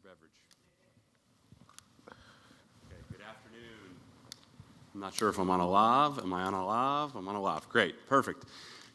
beverage. Okay, good afternoon. I'm not sure if I'm on a live. Am I on a live? I'm on a live. Great, perfect.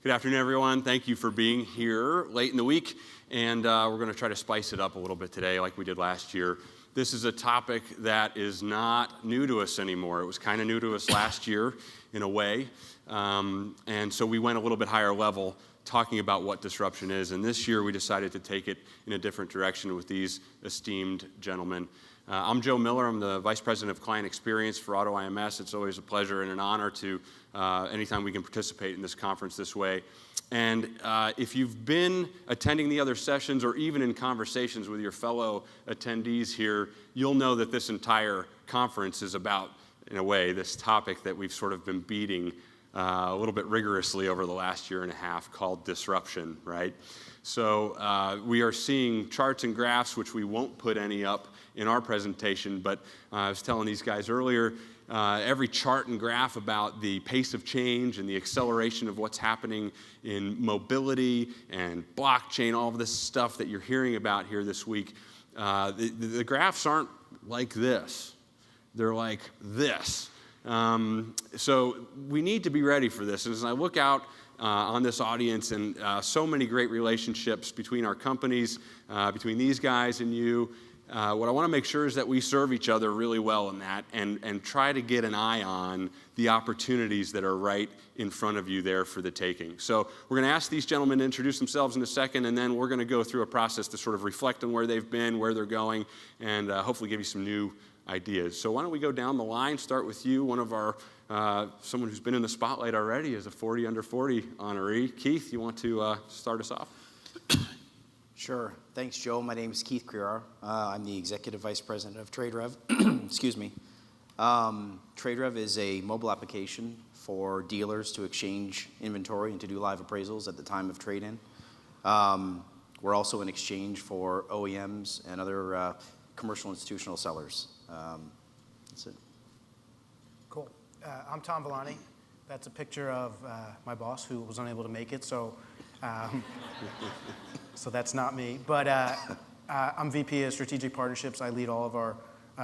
Good afternoon, everyone. Thank you for being here late in the week, and we're going to try to spice it up a little bit today like we did last year. This is a topic that is not new to us anymore. It was kind of new to us last year in a way, and so we went a little bit higher level talking about what disruption is, and this year we decided to take it in a different direction with these esteemed gentlemen. I'm Joe Miller. I'm the Vice President of Client Experience for Auto IMS. It's always a pleasure and an honor to anytime we can participate in this conference this way. And if you've been attending the other sessions or even in conversations with your fellow attendees here, you'll know that this entire conference is about, in a way, this topic that we've sort of been beating a little bit rigorously over the last year and a half called disruption, right? So we are seeing charts and graphs, which we won't put any up in our presentation, but I was telling these guys earlier, every chart and graph about the pace of change and the acceleration of what's happening in mobility and blockchain, all of this stuff that you're hearing about here this week, the graphs aren't like this. They're like this. So we need to be ready for this. And as I look out on this audience and so many great relationships between our companies, between these guys and you, what I want to make sure is that we serve each other really well in that and try to get an eye on the opportunities that are right in front of you there for the taking. So we're going to ask these gentlemen to introduce themselves in a second, and then we're going to go through a process to sort of reflect on where they've been, where they're going, and hopefully give you some new ideas. So why don't we go down the line, start with you, one of our, someone who's been in the spotlight already as a 40 under 40 honoree. Keith, you want to start us off? Sure. Thanks, Joe. My name is Keith Crear. I'm the Executive Vice President of TradeRev. Excuse me. TradeRev is a mobile application for dealers to exchange inventory and to do live appraisals at the time of trade-in. We're also an exchange for OEMs and other commercial institutional sellers. That's it. Cool. I'm Tom Milani. That's a picture of my boss who was unable to make it, so so that's not me. But I'm VP of Strategic Partnerships. I lead all of our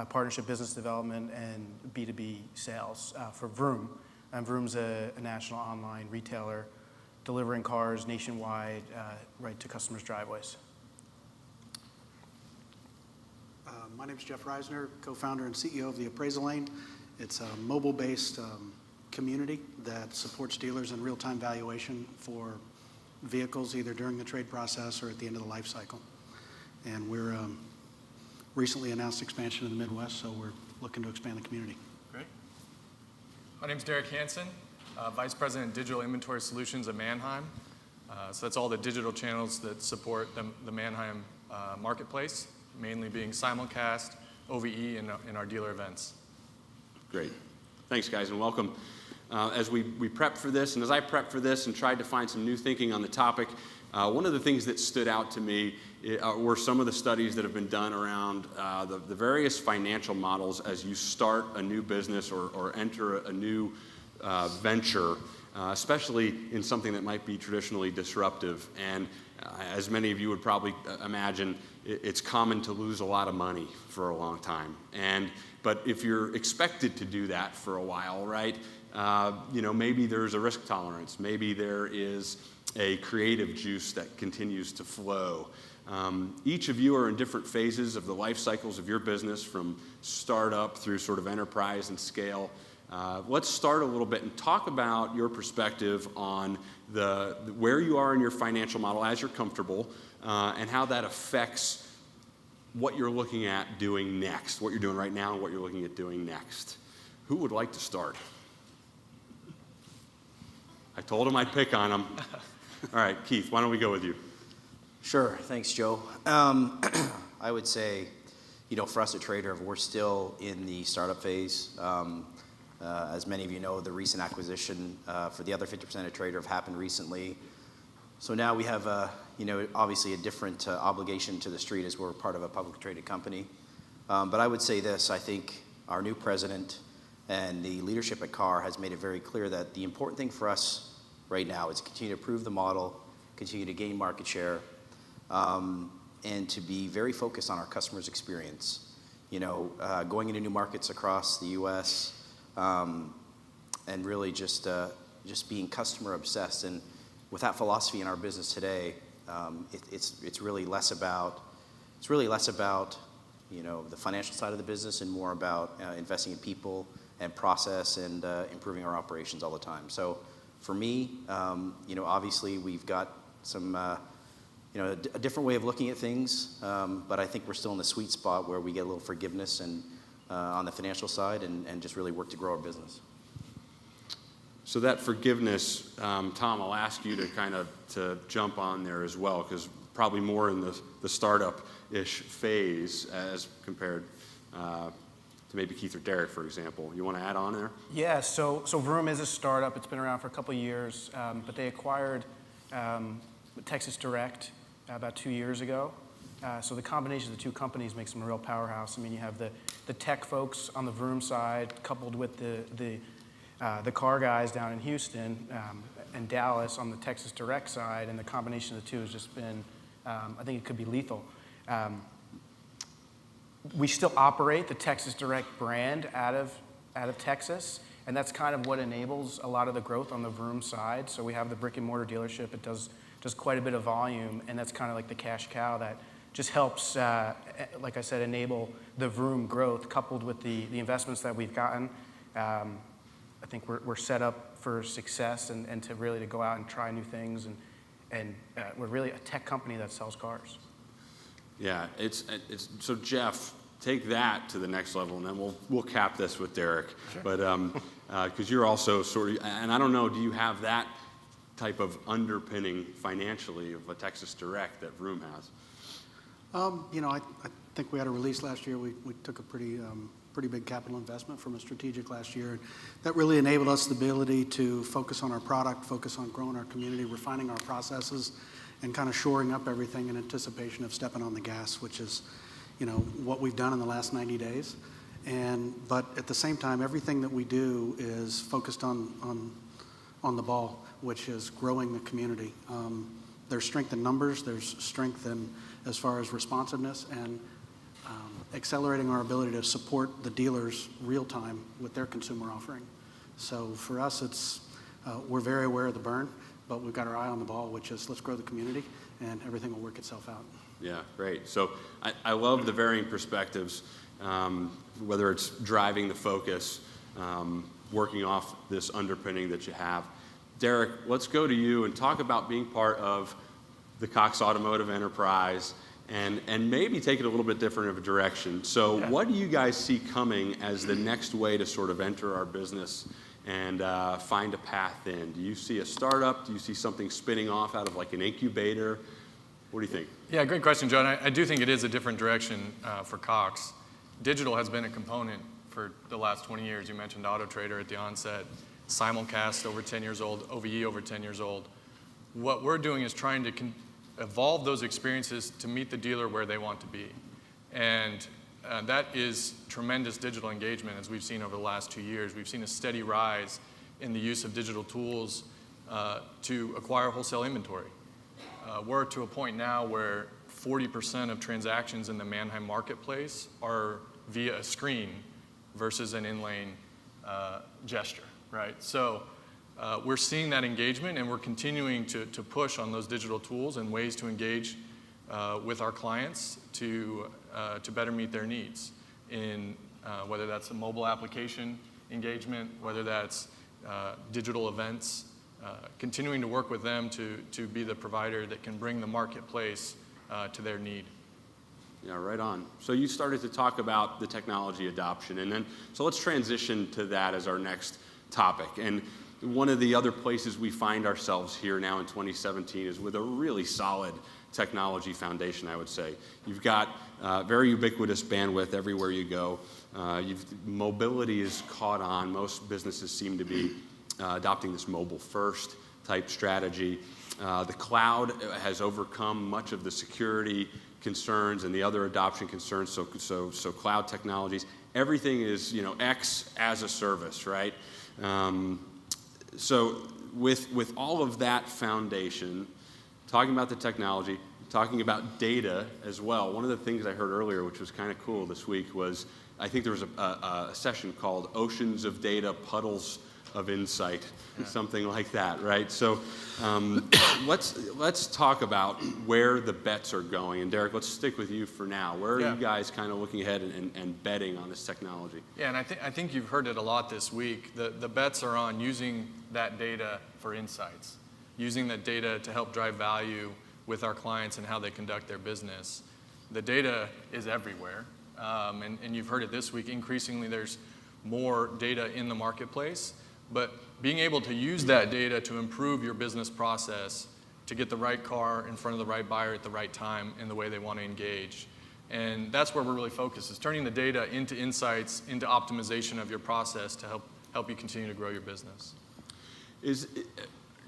partnership business development and B2B sales for Vroom. And Vroom's a national online retailer delivering cars nationwide right to customers' driveways. My name is Jeff Reisner, co-founder and CEO of the Appraisal Lane. It's a mobile-based community that supports dealers in real-time valuation for vehicles either during the trade process or at the end of the life cycle. And we're recently announced expansion in the Midwest, so we're looking to expand the community. Great. My name is Derek Hansen, Vice President of Digital Inventory Solutions at Manheim. So that's all the digital channels that support the Manheim marketplace, mainly being simulcast, OVE, and our dealer events. Great. Thanks, guys, and welcome. As we prepped for this, and as I prepped for this and tried to find some new thinking on the topic, one of the things that stood out to me were some of the studies that have been done around the various financial models as you start a new business or enter a new venture, especially in something that might be traditionally disruptive. And as many of you would probably imagine, it's common to lose a lot of money for a long time. But if you're expected to do that for a while, right, maybe there's a risk tolerance. Maybe there is a creative juice that continues to flow. Each of you are in different phases of the life cycles of your business, from startup through sort of enterprise and scale. Let's start a little bit and talk about your perspective on where you are in your financial model as you're comfortable, and how that affects what you're looking at doing next, what you're doing right now and what you're looking at doing next. Who would like to start? I told him I'd pick on him. All right, Keith, why don't we go with you? Sure. Thanks, Joe. I would say, for us at TradeRev, we're still in the startup phase. As many of you know, the recent acquisition for the other 50% of TradeRev happened recently. So now we have, obviously a different obligation to the street as we're part of a publicly traded company. But I would say this, I think our new president and the leadership at CAR has made it very clear that the important thing for us right now is to continue to prove the model, continue to gain market share, and to be very focused on our customers' experience. Going into new markets across the U.S. And really just being customer obsessed. And with that philosophy in our business today, it's really less about the financial side of the business and more about investing in people and process and improving our operations all the time. So for me, obviously we've got some a different way of looking at things, but I think we're still in the sweet spot where we get a little forgiveness and on the financial side and just really work to grow our business. So that forgiveness, Tom, I'll ask you to jump on there as well, because probably more in the startup-ish phase as compared to maybe Keith or Derek, for example. You want to add on there? Yeah, so Vroom is a startup. It's been around for a couple of years, but they acquired Texas Direct about 2 years ago. So the combination of the two companies makes them a real powerhouse. I mean, you have the tech folks on the Vroom side coupled with the car guys down in Houston and Dallas on the Texas Direct side, and the combination of the two has just been, I think it could be lethal. We still operate the Texas Direct brand out of Texas, and that's kind of what enables a lot of the growth on the Vroom side. So we have the brick and mortar dealership. It does quite a bit of volume, and that's kind of like the cash cow that just helps, like I said, enable the Vroom growth coupled with the investments that we've gotten. I think we're set up for success and to really go out and try new things, and we're really a tech company that sells cars. Yeah, it's so Jeff, take that to the next level, and then we'll cap this with Derek. Sure. But because you're also sort of, and I don't know, do you have that type of underpinning financially of a Texas Direct that Vroom has? I think we had a release last year. We took a pretty big capital investment from a strategic last year. That really enabled us the ability to focus on our product, focus on growing our community, refining our processes, and kind of shoring up everything in anticipation of stepping on the gas, which is, what we've done in the last 90 days. But at the same time, everything that we do is focused on the ball, which is growing the community. There's strength in numbers, there's strength in as far as responsiveness, and accelerating our ability to support the dealers real time with their consumer offering. So for us, it's we're very aware of the burn, but we've got our eye on the ball, which is let's grow the community, and everything will work itself out. Yeah, great. So I love the varying perspectives, whether it's driving the focus, working off this underpinning that you have. Derek, let's go to you and talk about being part of the Cox Automotive enterprise and maybe take it a little bit different of a direction. So What do you guys see coming as the next way to sort of enter our business and find a path in? Do you see a startup? Do you see something spinning off out of like an incubator? What do you think? Yeah, great question, John. I do think it is a different direction for Cox. Digital has been a component for the last 20 years. You mentioned AutoTrader at the onset, Simulcast over 10 years old, OVE over 10 years old. What we're doing is trying to evolve those experiences to meet the dealer where they want to be. And that is tremendous digital engagement, as we've seen over the last 2 years. We've seen a steady rise in the use of digital tools to acquire wholesale inventory. We're to a point now where 40% of transactions in the Manheim marketplace are via a screen versus an in-lane gesture, right? So we're seeing that engagement, and we're continuing to push on those digital tools and ways to engage with our clients to better meet their needs in whether that's a mobile application engagement, whether that's digital events, continuing to work with them to be the provider that can bring the marketplace to their need. Yeah, right on. So you started to talk about the technology adoption, and then so let's transition to that as our next topic. And one of the other places we find ourselves here now in 2017 is with a really solid technology foundation, I would say. You've got very ubiquitous bandwidth everywhere you go. Mobility is caught on. Most businesses seem to be adopting this mobile-first type strategy. The cloud has overcome much of the security concerns and the other adoption concerns, so cloud technologies. Everything is, X as a service, right? So with all of that foundation, talking about the technology, talking about data as well. One of the things I heard earlier, which was kind of cool this week, was I think there was a session called Oceans of Data, Puddles of Insight, something like that, right? So let's talk about where the bets are going. And Derek, let's stick with you for now. Where are you guys kind of looking ahead and betting on this technology? Yeah, and I think you've heard it a lot this week. The bets are on using that data for insights, using that data to help drive value with our clients and how they conduct their business. The data is everywhere, and you've heard it this week. Increasingly, there's more data in the marketplace, but being able to use that data to improve your business process, to get the right car in front of the right buyer at the right time in the way they want to engage. And that's where we're really focused, is turning the data into insights, into optimization of your process to help you continue to grow your business.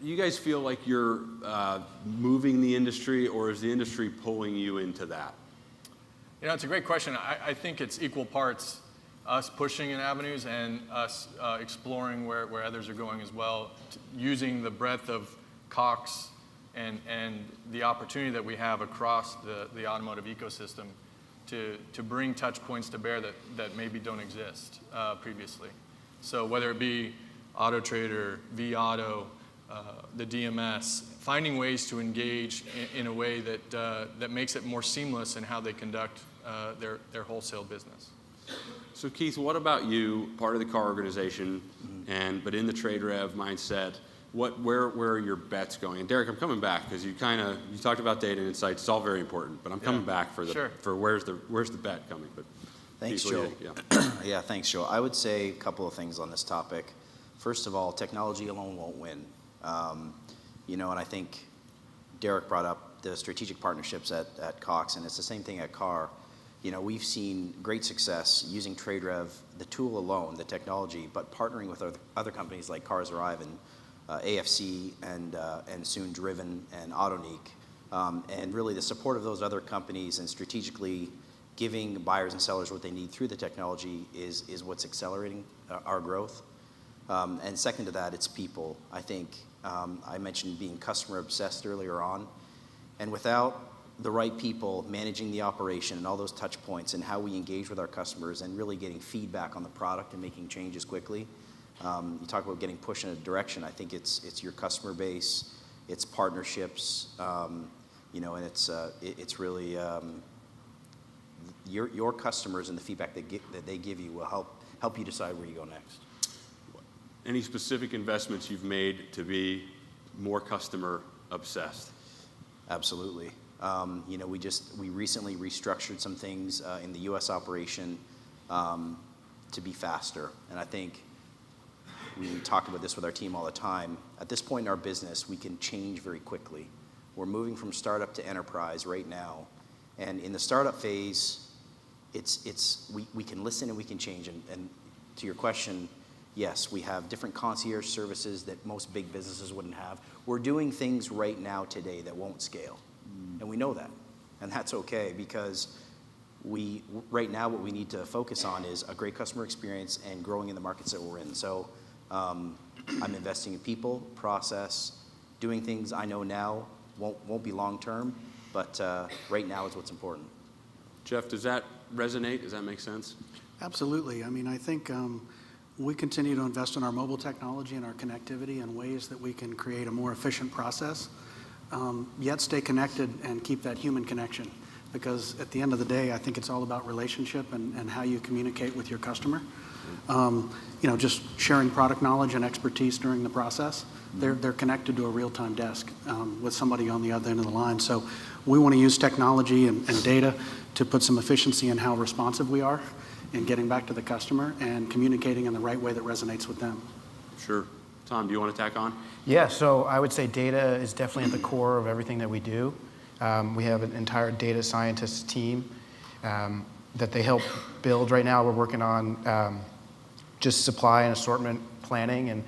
You guys feel like you're moving the industry, or is the industry pulling you into that? You know, it's a great question. I think it's equal parts us pushing in avenues and us exploring where others are going as well, using the breadth of Cox and the opportunity that we have across the automotive ecosystem to bring touch points to bear that maybe don't exist previously. So whether it be Auto Trader, vAuto, the DMS, finding ways to engage in a way that makes it more seamless in how they conduct their wholesale business. So Keith, what about you, part of the car organization, but in the trade rev mindset, where are your bets going? And Derek, I'm coming back because you talked about data and insights. It's all very important, but I'm coming back for where's the bet coming? But Thanks, Keith, Joe. Yeah, Thanks, Joe. I would say a couple of things on this topic. First of all, technology alone won't win. And I think Derek brought up the strategic partnerships at Cox, and it's the same thing at Car. We've seen great success using TradeRev, the tool alone, the technology, but partnering with other companies like Cars Arrive and AFC and soon Driven and Autonique. And really the support of those other companies and strategically giving buyers and sellers what they need through the technology is what's accelerating our growth. And second to that, it's people. I think I mentioned being customer obsessed earlier on. And without the right people managing the operation and all those touch points and how we engage with our customers and really getting feedback on the product and making changes quickly. You talk about getting pushed in a direction. I think it's your customer base, it's partnerships, and it's really your customers and the feedback that they give you will help you decide where you go next. Any specific investments you've made to be more customer obsessed? Absolutely. We recently restructured some things in the U.S. operation to be faster. And I think we talk about this with our team all the time. At this point in our business, we can change very quickly. We're moving from startup to enterprise right now. And in the startup phase, we can listen and we can change. And to your question, yes, we have different concierge services that most big businesses wouldn't have. We're doing things right now today that won't scale. And we know that. And that's okay because right now what we need to focus on is a great customer experience and growing in the markets that we're in. So I'm investing in people, process, doing things I know now won't be long term, but right now is what's important. Jeff, does that resonate? Does that make sense? Absolutely. I mean, I think we continue to invest in our mobile technology and our connectivity in ways that we can create a more efficient process, yet stay connected and keep that human connection. Because at the end of the day, I think it's all about relationship and how you communicate with your customer. Just sharing product knowledge and expertise during the process. They're connected to a real-time desk with somebody on the other end of the line. So we want to use technology and data to put some efficiency in how responsive we are in getting back to the customer and communicating in the right way that resonates with them. Sure. Tom, do you want to tack on? Yeah, so I would say data is definitely at the core of everything that we do. We have an entire data scientists team that they help build. Right now we're working on just supply and assortment planning, and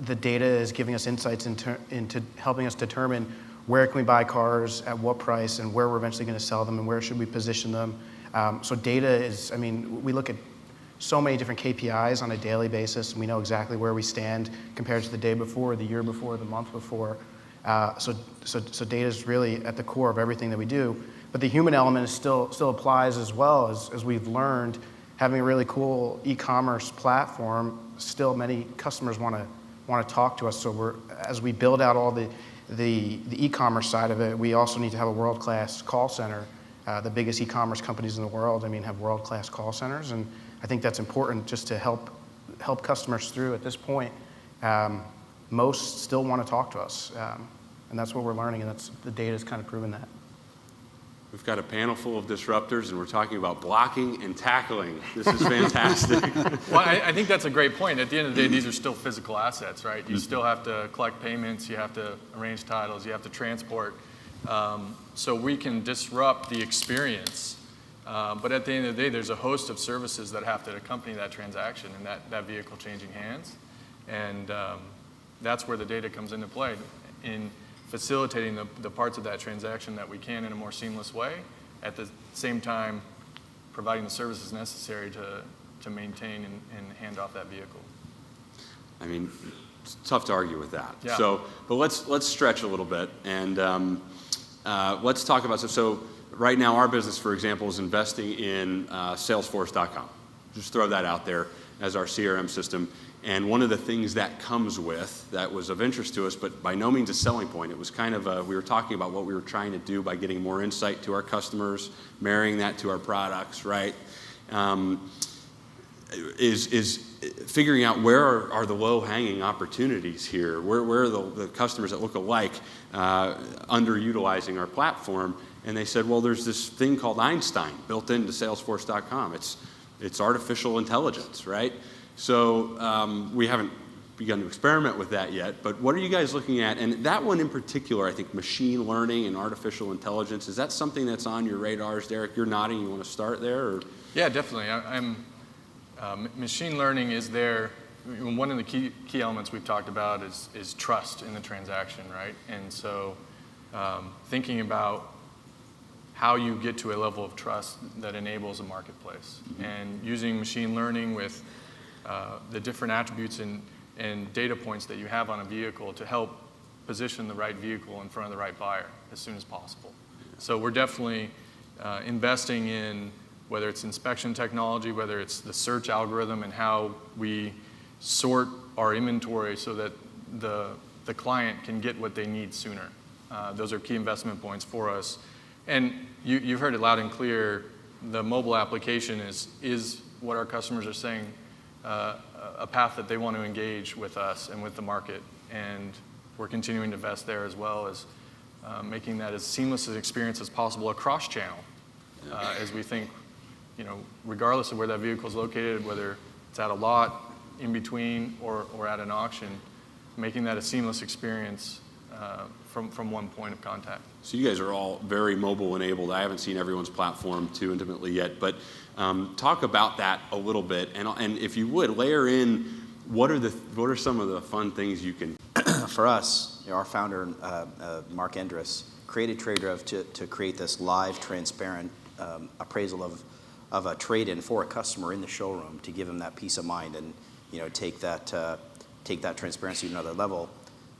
the data is giving us insights into helping us determine where can we buy cars, at what price, and where we're eventually going to sell them, and where should we position them. So data is, we look at so many different KPIs on a daily basis, and we know exactly where we stand compared to the day before, the year before, the month before. So data is really at the core of everything that we do. But the human element is still applies as well as we've learned. Having a really cool e-commerce platform, still many customers want to talk to us. So as we build out all the e-commerce side of it, we also need to have a world-class call center. The biggest e-commerce companies in the world, have world-class call centers, and I think that's important just to help customers through at this point. Most still want to talk to us, and that's what we're learning, and the data's kind of proven that. We've got a panel full of disruptors, and we're talking about blocking and tackling. This is fantastic. Well, I think that's a great point. At the end of the day, these are still physical assets, right? You still have to collect payments, you have to arrange titles, you have to transport. So we can disrupt the experience. But at the end of the day, there's a host of services that have to accompany that transaction and that vehicle changing hands. And that's where the data comes into play in facilitating the parts of that transaction that we can in a more seamless way, at the same time providing the services necessary to maintain and hand off that vehicle. It's tough to argue with that. Yeah. But let's stretch a little bit, and let's talk about, so right now our business, for example, is investing in Salesforce.com. Just throw that out there as our CRM system. And one of the things that comes with, that was of interest to us, but by no means a selling point, it was kind of we were talking about what we were trying to do by getting more insight to our customers, marrying that to our products, right? Is figuring out where are the low-hanging opportunities here, where are the customers that look alike underutilizing our platform. And they said, well, there's this thing called Einstein built into Salesforce.com. It's artificial intelligence, right? So we haven't begun to experiment with that yet, but what are you guys looking at? And that one in particular, I think machine learning and artificial intelligence, is that something that's on your radars, Derek? You're nodding, you want to start there? Or? Yeah, definitely. Machine learning is there. One of the key elements we've talked about is trust in the transaction, right? And so thinking about how you get to a level of trust that enables a marketplace, and using machine learning with the different attributes and data points that you have on a vehicle to help position the right vehicle in front of the right buyer as soon as possible. So we're definitely investing in, whether it's inspection technology, whether it's the search algorithm and how we sort our inventory so that the client can get what they need sooner. Those are key investment points for us. And you've heard it loud and clear, the mobile application is what our customers are saying, a path that they want to engage with us and with the market. And we're continuing to invest there, as well as making that as seamless an experience as possible across channel, as we think, regardless of where that vehicle is located, whether it's at a lot, in between, or at an auction, making that a seamless experience from one point of contact. So you guys are all very mobile enabled. I haven't seen everyone's platform too intimately yet, but talk about that a little bit, and if you would, layer in what are some of the fun things you can. For us, our founder, Mark Endres, created TradeRev to create this live, transparent appraisal of a trade-in for a customer in the showroom, to give him that peace of mind and take that transparency to another level.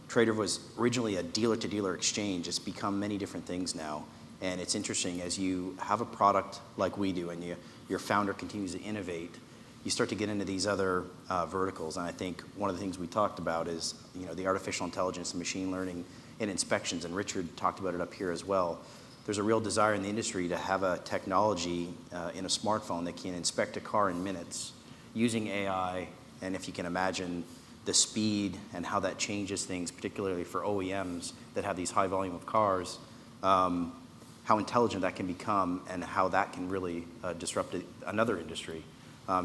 TradeRev was originally a dealer-to-dealer exchange. It's become many different things now, and it's interesting, as you have a product like we do, and your founder continues to innovate, you start to get into these other verticals. And I think one of the things we talked about is the artificial intelligence and machine learning in inspections, and Richard talked about it up here as well. There's a real desire in the industry to have a technology in a smartphone that can inspect a car in minutes using AI, and if you can imagine the speed and how that changes things, particularly for OEMs that have these high volume of cars, how intelligent that can become and how that can really disrupt another industry.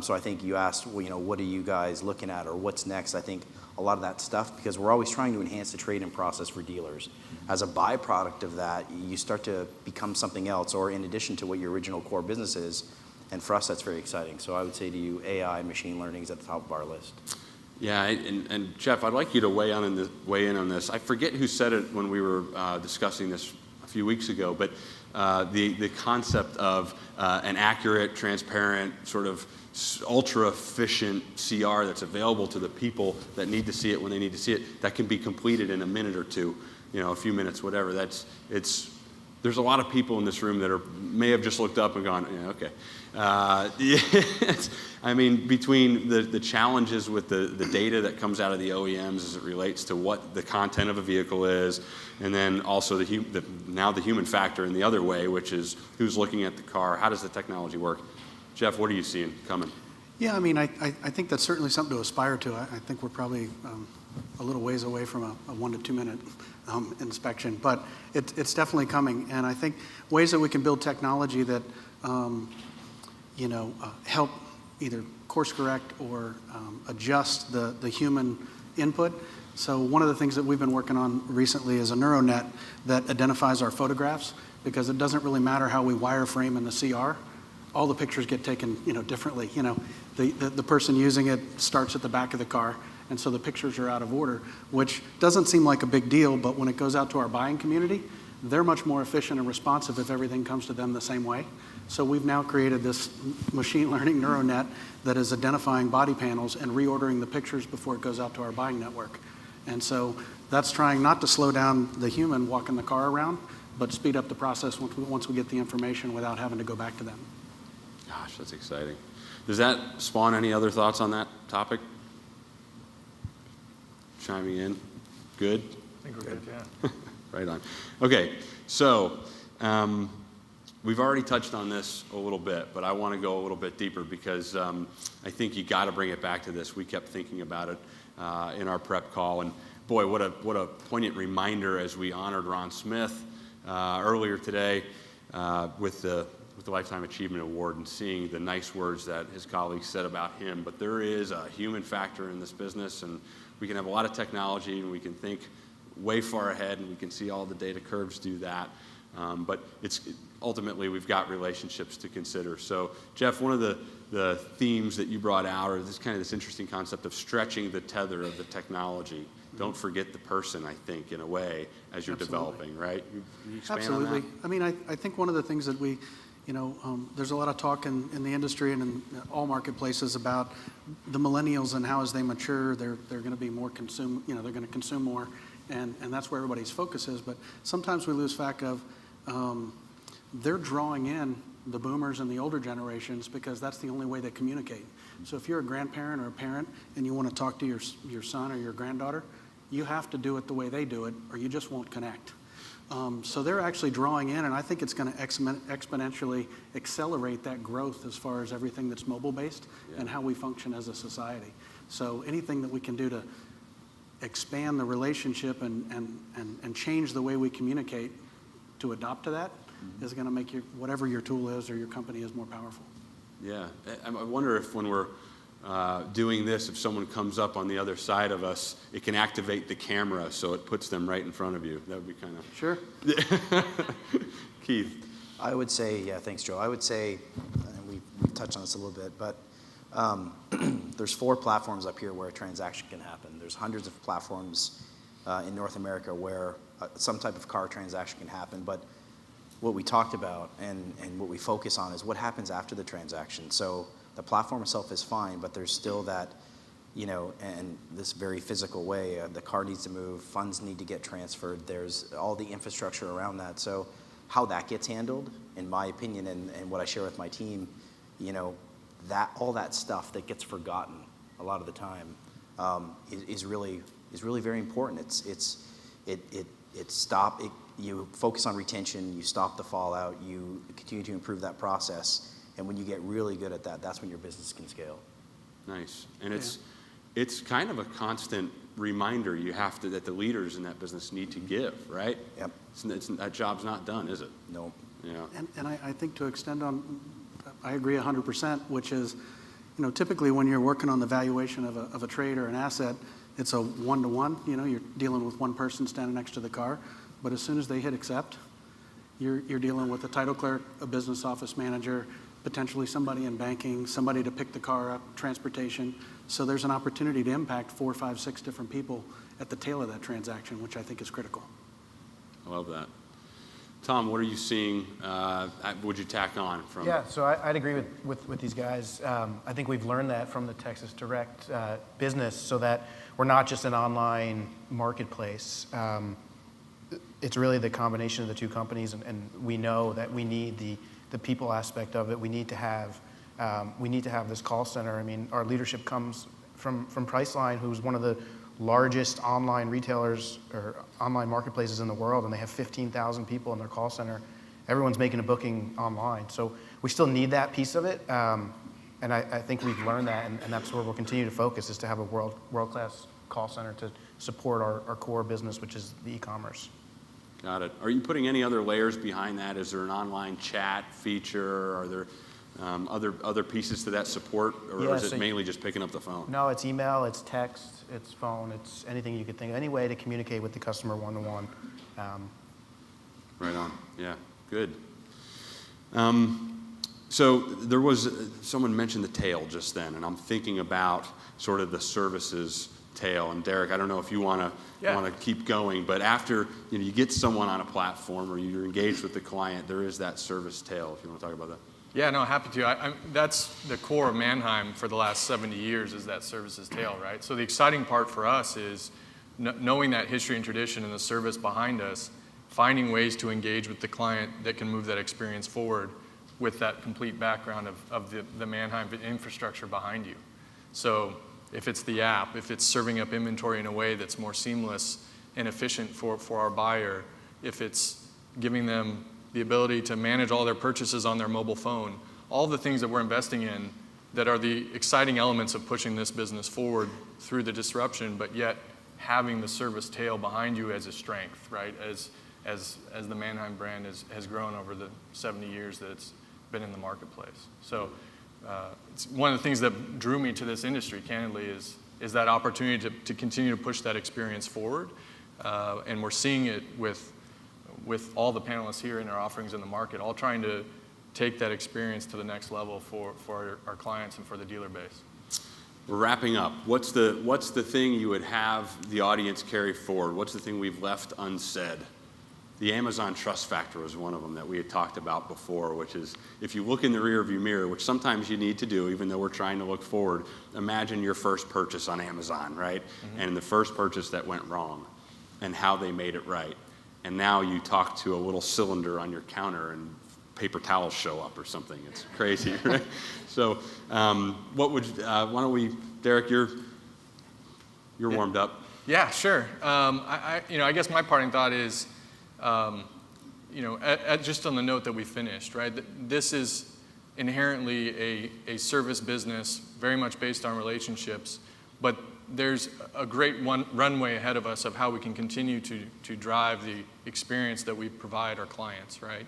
So I think you asked, what are you guys looking at, or what's next? I think a lot of that stuff, because we're always trying to enhance the trade-in process for dealers. As a byproduct of that, you start to become something else, or in addition to what your original core business is. And for us, that's very exciting. So I would say to you, AI, machine learning is at the top of our list. Yeah, and Jeff, I'd like you to weigh in on this. I forget who said it when we were discussing this a few weeks ago, but the concept of an accurate, transparent, sort of ultra-efficient CR that's available to the people that need to see it when they need to see it, that can be completed in a minute or two. a few minutes, whatever. There's a lot of people in this room that may have just looked up and gone, yeah, okay. I mean, between the challenges with the data that comes out of the OEMs as it relates to what the content of a vehicle is, and then also now the human factor in the other way, which is who's looking at the car, how does the technology work? Jeff, what are you seeing coming? Yeah, I mean, I think that's certainly something to aspire to. I think we're probably a little ways away from a 1 to 2 minute inspection, but it's definitely coming. And I think ways that we can build technology that help either course correct or adjust the human input. So one of the things that we've been working on recently is a neural net that identifies our photographs, because it doesn't really matter how we wireframe in the CR. All the pictures get taken, differently. The person using it starts at the back of the car, and so the pictures are out of order, which doesn't seem like a big deal, but when it goes out to our buying community, they're much more efficient and responsive if everything comes to them the same way. So we've now created this machine learning neural net that is identifying body panels and reordering the pictures before it goes out to our buying network. And so that's trying not to slow down the human walking the car around, but speed up the process once we get the information without having to go back to them. Gosh, that's exciting. Does that spawn any other thoughts on that topic? Chiming in? Good? I think we're good, yeah. Right on. Okay, so we've already touched on this a little bit, but I want to go a little bit deeper because I think you got to bring it back to this. We kept thinking about it in our prep call, and boy, what a poignant reminder as we honored Ron Smith earlier today with the Lifetime Achievement Award, and seeing the nice words that his colleagues said about him. But there is a human factor in this business, and we can have a lot of technology, and we can think way far ahead, and we can see all the data curves do that. But ultimately, we've got relationships to consider. So, Jeff, one of the themes that you brought out, or this interesting concept of stretching the tether of the technology. Don't forget the person, I think, in a way, as you're developing, right? You expand Absolutely. on that? I mean, I think one of the things that we, there's a lot of talk in the industry and in all marketplaces about the millennials and how as they mature, they're going to be more they're going to consume more, and that's where everybody's focus is. But sometimes we lose track of they're drawing in the boomers and the older generations because that's the only way they communicate. So if you're a grandparent or a parent and you want to talk to your son or your granddaughter, you have to do it the way they do it, or you just won't connect. So they're actually drawing in, and I think it's going to exponentially accelerate that growth as far as everything that's mobile-based and how we function as a society. So anything that we can do to expand the relationship and change the way we communicate to adopt to that is going to make whatever your tool is or your company is more powerful. Yeah. I wonder if when we're doing this, if someone comes up on the other side of us, it can activate the camera so it puts them right in front of you. That would be kind of... Sure. Keith. I would say, yeah, thanks, Joe. I would say, and we touched on this a little bit, but there's 4 platforms up here where a transaction can happen. There's hundreds of platforms in North America where some type of car transaction can happen, but what we talked about and what we focus on is what happens after the transaction. So the platform itself is fine, but there's still that, and this very physical way, the car needs to move, funds need to get transferred, there's all the infrastructure around that. So how that gets handled, in my opinion, and what I share with my team, that all that stuff that gets forgotten a lot of the time is really very important. You focus on retention, you stop the fallout, you continue to improve that process, and when you get really good at that, that's when your business can scale. Nice. And it's kind of a constant reminder that the leaders in that business need to give, right? Yep. That job's not done, is it? No. Yeah. And I think to extend on, I agree 100%, which is, typically when you're working on the valuation of a trade or an asset, it's a one-to-one. You're dealing with one person standing next to the car. But as soon as they hit accept, you're dealing with a title clerk, a business office manager, potentially somebody in banking, somebody to pick the car up, transportation. So there's an opportunity to impact 4, 5, 6 different people at the tail of that transaction, which I think is critical. I love that. Tom, what are you seeing? Would you tack on from? Yeah, so I'd agree with these guys. I think we've learned that from the Texas Direct business, so that we're not just an online marketplace. it's really the combination of the two companies, and we know that we need the people aspect of it. We need to have this call center. I mean, our leadership comes from Priceline, who's one of the largest online retailers or online marketplaces in the world, and they have 15,000 people in their call center. Everyone's making a booking online. So we still need that piece of it, and I think we've learned that, and that's where we'll continue to focus, is to have a world-class call center to support our core business, which is the e-commerce. Got it. Are you putting any other layers behind that? Is there an online chat feature? Are there other pieces to that support, or is it mainly just picking up the phone? No, it's email, it's text, it's phone, it's anything you could think of, any way to communicate with the customer one-to-one. Right on. Yeah, good. So there was, someone mentioned the tail just then, and I'm thinking about sort of the services tail. And Derek, I don't know if you want to keep going, but after you get someone on a platform or you're engaged with the client, there is that service tail. If you want to talk about that. Yeah, no, happy to. That's the core of Mannheim for the last 70 years, is that services tail, right? So the exciting part for us is knowing that history and tradition and the service behind us, finding ways to engage with the client that can move that experience forward with that complete background of the Mannheim infrastructure behind you. So if it's the app, if it's serving up inventory in a way that's more seamless and efficient for our buyer, if it's giving them the ability to manage all their purchases on their mobile phone, all the things that we're investing in that are the exciting elements of pushing this business forward through the disruption, but yet having the service tail behind you as a strength, right? As the Mannheim brand has grown over the 70 years that it's been in the marketplace. So it's one of the things that drew me to this industry, candidly, is that opportunity to continue to push that experience forward. And we're seeing it with all the panelists here and our offerings in the market, all trying to take that experience to the next level for our clients and for the dealer base. We're wrapping up. What's the thing you would have the audience carry forward? What's the thing we've left unsaid? The Amazon trust factor was one of them that we had talked about before, which is if you look in the rearview mirror, which sometimes you need to do, even though we're trying to look forward, imagine your first purchase on Amazon, right? Mm-hmm. And the first purchase that went wrong and how they made it right. And now you talk to a little cylinder on your counter and paper towels show up or something. It's crazy, right? So why don't we, Derek, you're warmed up. Yeah, sure. I guess my parting thought is, just on the note that we finished, right? This is inherently a service business, very much based on relationships, but there's a great runway ahead of us of how we can continue to drive the experience that we provide our clients, right?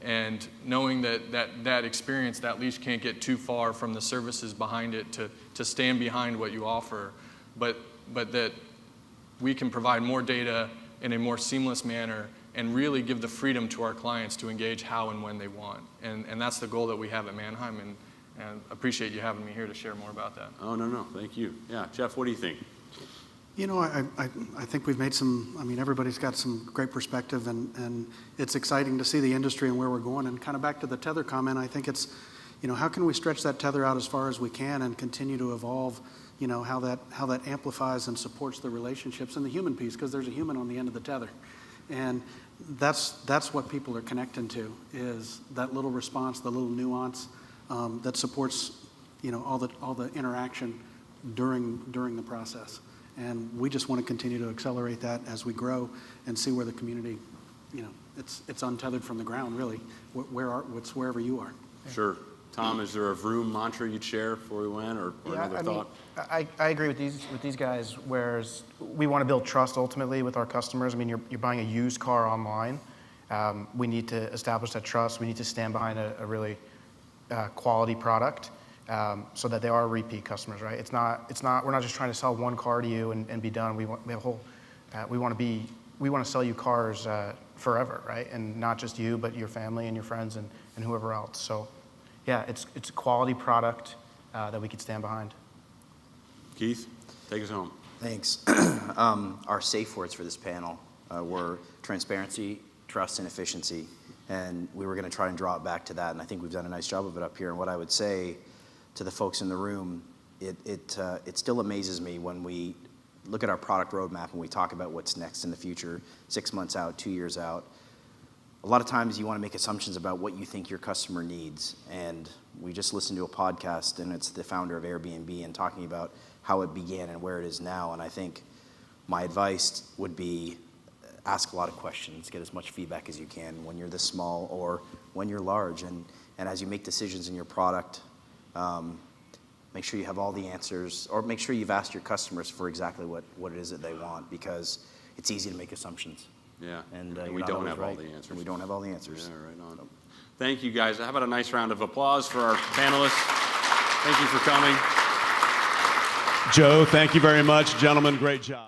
And knowing that experience, that leash can't get too far from the services behind it to stand behind what you offer, but that we can provide more data in a more seamless manner and really give the freedom to our clients to engage how and when they want. And that's the goal that we have at Mannheim, and appreciate you having me here to share more about that. Oh, no, thank you. Yeah, Jeff, what do you think? I think we've made everybody's got some great perspective, and it's exciting to see the industry and where we're going. And kind of back to the tether comment, I think it's, how can we stretch that tether out as far as we can and continue to evolve, how that amplifies and supports the relationships and the human piece, because there's a human on the end of the tether. And that's what people are connecting to, is that little response, the little nuance that supports, all the interaction during the process. And we just want to continue to accelerate that as we grow and see where the community, it's untethered from the ground, really. It's wherever you are. Sure. Tom, is there a Vroom mantra you'd share before we went, or another thought? I agree with these guys, whereas we want to build trust ultimately with our customers. I mean, you're buying a used car online. We need to establish that trust. We need to stand behind a really quality product. So that they are repeat customers, right? We're not just trying to sell one car to you and be done. We want to sell you cars forever, right? And not just you, but your family and your friends and whoever else. So yeah, it's a quality product that we could stand behind. Keith, take us home. Thanks. Our safe words for this panel were transparency, trust, and efficiency. And we were going to try and draw it back to that. And I think we've done a nice job of it up here. And what I would say to the folks in the room, it still amazes me when we look at our product roadmap and we talk about what's next in the future, 6 months out, 2 years out, a lot of times you want to make assumptions about what you think your customer needs. And we just listened to a podcast, and it's the founder of Airbnb and talking about how it began and where it is now. And I think my advice would be ask a lot of questions, get as much feedback as you can when you're this small or when you're large. And as you make decisions in your product, make sure you have all the answers, or make sure you've asked your customers for exactly what it is that they want, because it's easy to make assumptions. Yeah, And we don't have all the answers. We don't have all the answers. Yeah, right on. Thank you, guys. How about a nice round of applause for our panelists? Thank you for coming. Joe, thank you very much. Gentlemen, great job.